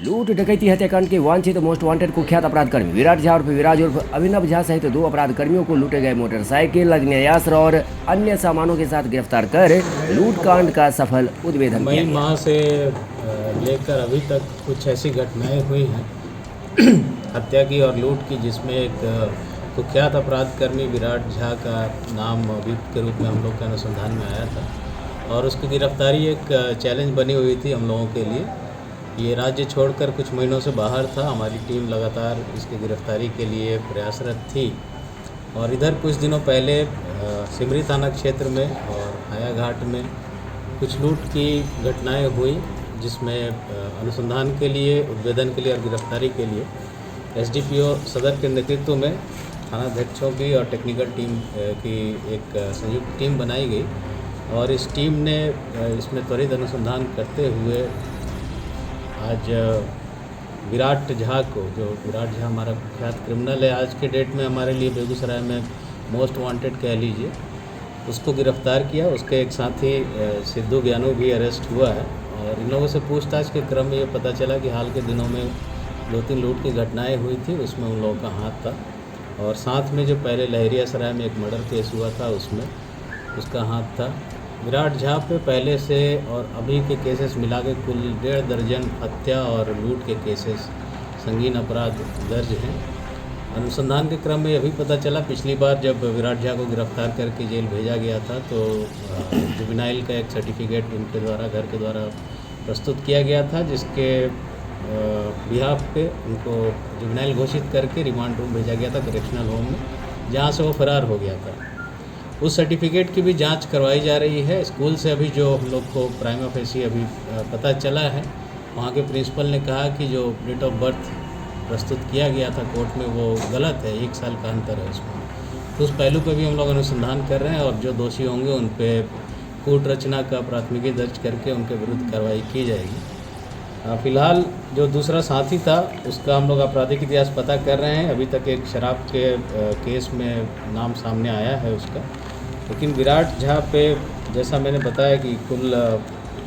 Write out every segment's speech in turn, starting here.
लूट डकैती हत्याकांड के वांछित मोस्ट वांटेड कुख्यात अपराध कर्मी विराट झा और विराज उर्फ अभिनव झा सहित 2 अपराध कर्मियों को लूटे गए मोटरसाइकिल, अग्नेयास्त्र और अन्य सामानों के साथ गिरफ्तार कर लूट कांड का सफल उद्भेदन किया। मई माह से लेकर अभी तक कुछ ऐसी घटनाएं हुई हैं हत्या की और लूट की, जिसमें एक कुख्यात अपराध कर्मी विराट झा का नाम अभियुक्त के रूप में हम लोग के अनुसंधान में आया था और उसकी गिरफ्तारी एक चैलेंज बनी हुई थी हम लोगों के लिए। ये राज्य छोड़कर कुछ महीनों से बाहर था। हमारी टीम लगातार इसकी गिरफ्तारी के लिए प्रयासरत थी और इधर कुछ दिनों पहले सिमरी थाना क्षेत्र में और हाया घाट में कुछ लूट की घटनाएं हुई, जिसमें अनुसंधान के लिए, उद्भेदन के लिए और गिरफ्तारी के लिए एसडीपीओ सदर के नेतृत्व में थानाध्यक्षों की और टेक्निकल टीम की एक संयुक्त टीम बनाई गई और इस टीम ने इसमें त्वरित अनुसंधान करते हुए आज विराट झा को, जो विराट झा हमारा कुख्यात क्रिमिनल है, आज के डेट में हमारे लिए बेगूसराय में मोस्ट वांटेड कह लीजिए, उसको गिरफ्तार किया। उसके एक साथी सिद्धू ज्ञानू भी अरेस्ट हुआ है और इन लोगों से पूछताछ के क्रम में ये पता चला कि हाल के दिनों में 2-3 लूट की घटनाएं हुई थी, उसमें उन लोगों का हाथ था और साथ में जो पहले लहरिया सराय में एक मर्डर केस हुआ था उसमें उसका हाथ था। विराट झा पे पहले से और अभी के केसेस मिला के कुल 1.5 दर्जन हत्या और लूट के केसेस, संगीन अपराध दर्ज हैं। अनुसंधान के क्रम में अभी पता चला, पिछली बार जब विराट झा को गिरफ्तार करके जेल भेजा गया था तो जुवेनाइल का एक सर्टिफिकेट उनके द्वारा, घर के द्वारा प्रस्तुत किया गया था, जिसके बिहाफ पे उनको जुवेनाइल घोषित करके रिमांड रूम भेजा गया था करेक्शनल होम में, जहाँ से वो फरार हो गया था। उस सर्टिफिकेट की भी जांच करवाई जा रही है। स्कूल से अभी जो हम लोग को प्राइमा फेसी अभी पता चला है, वहाँ के प्रिंसिपल ने कहा कि जो डेट ऑफ बर्थ प्रस्तुत किया गया था कोर्ट में वो गलत है, 1 साल का अंतर है उसमें। तो उस पहलू पे भी हम लोग अनुसंधान कर रहे हैं और जो दोषी होंगे उन पे कूट रचना का प्राथमिकी दर्ज करके उनके विरुद्ध कार्रवाई की जाएगी। फिलहाल जो दूसरा साथी था उसका हम लोग आपराधिक इतिहास पता कर रहे हैं। अभी तक एक शराब के केस में नाम सामने आया है उसका, लेकिन विराट झा पे जैसा मैंने बताया कि कुल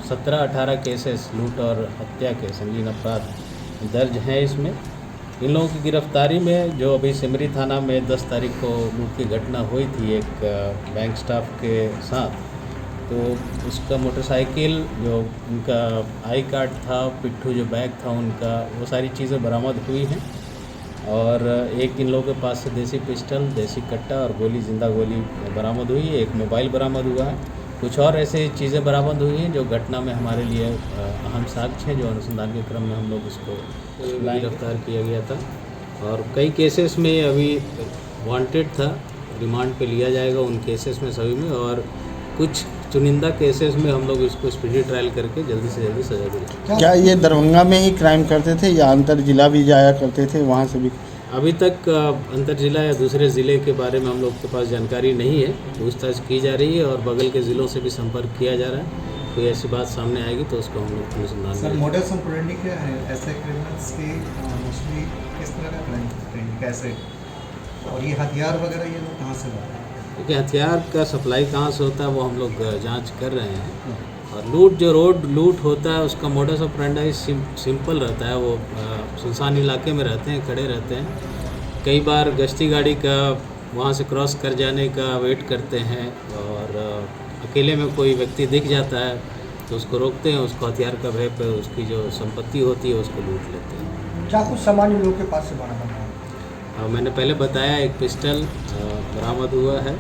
17-18 केसेस लूट और हत्या के संगीन अपराध दर्ज हैं इसमें। इन लोगों की गिरफ्तारी में जो अभी सिमरी थाना में 10 तारीख को लूट की घटना हुई थी एक बैंक स्टाफ के साथ, तो उसका मोटरसाइकिल, जो उनका आई कार्ड था, पिट्ठू जो बैग था उनका, वो सारी चीज़ें बरामद हुई हैं और एक इन लोगों के पास से देसी पिस्टल, देसी कट्टा और गोली, जिंदा गोली बरामद हुई है। एक मोबाइल बरामद हुआ है। कुछ और ऐसे चीज़ें बरामद हुई हैं जो घटना में हमारे लिए अहम साक्ष्य हैं, जो अनुसंधान के क्रम में हम लोग उसको गिरफ्तार किया गया था और कई केसेस में अभी वांटेड था, रिमांड पे लिया जाएगा उन केसेस में सभी में, और कुछ चुनिंदा केसेस में हम लोग इसको स्पीडी ट्रायल करके जल्दी से जल्दी सजा देंगे। क्या ये दरभंगा में ही क्राइम करते थे या अंतर जिला भी जाया करते थे, वहाँ से भी? अभी तक अंतर जिला या दूसरे ज़िले के बारे में हम लोग के पास जानकारी नहीं है। पूछताछ की जा रही है और बगल के ज़िलों से भी संपर्क किया जा रहा है। कोई ऐसी बात सामने आएगी तो उसको हम लोग अनुसंधान सर, मोडस ऑपरेंडी क्या है ऐसे क्रिमिनल्स की? मोस्टली किस तरह का क्राइम, कैसे, और ये हथियार वगैरह ये लोग कहाँ से लाते हैं? देखिए, हथियार का सप्लाई कहाँ से होता है वो हम लोग जांच कर रहे हैं और लूट, जो रोड लूट होता है उसका मोडस ऑपरेंडी सिंपल रहता है। वो सुनसान इलाके में रहते हैं, खड़े रहते हैं। कई बार गश्ती गाड़ी का वहाँ से क्रॉस कर जाने का वेट करते हैं और अकेले में कोई व्यक्ति दिख जाता है तो उसको रोकते हैं, उसको हथियार का भय पर उसकी जो संपत्ति होती है उसको लूट लेते हैं। क्या कुछ सामान इन लोगों के पास से बरामद हुआ? मैंने पहले बताया, एक पिस्टल बरामद हुआ है,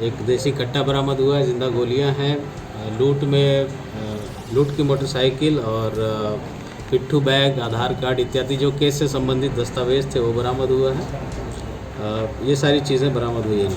एक देसी कट्टा बरामद हुआ है, जिंदा गोलियां हैं। लूट की मोटरसाइकिल और पिट्ठू बैग, आधार कार्ड इत्यादि जो केस से संबंधित दस्तावेज थे वो बरामद हुआ है। ये सारी चीज़ें बरामद हुई हैं।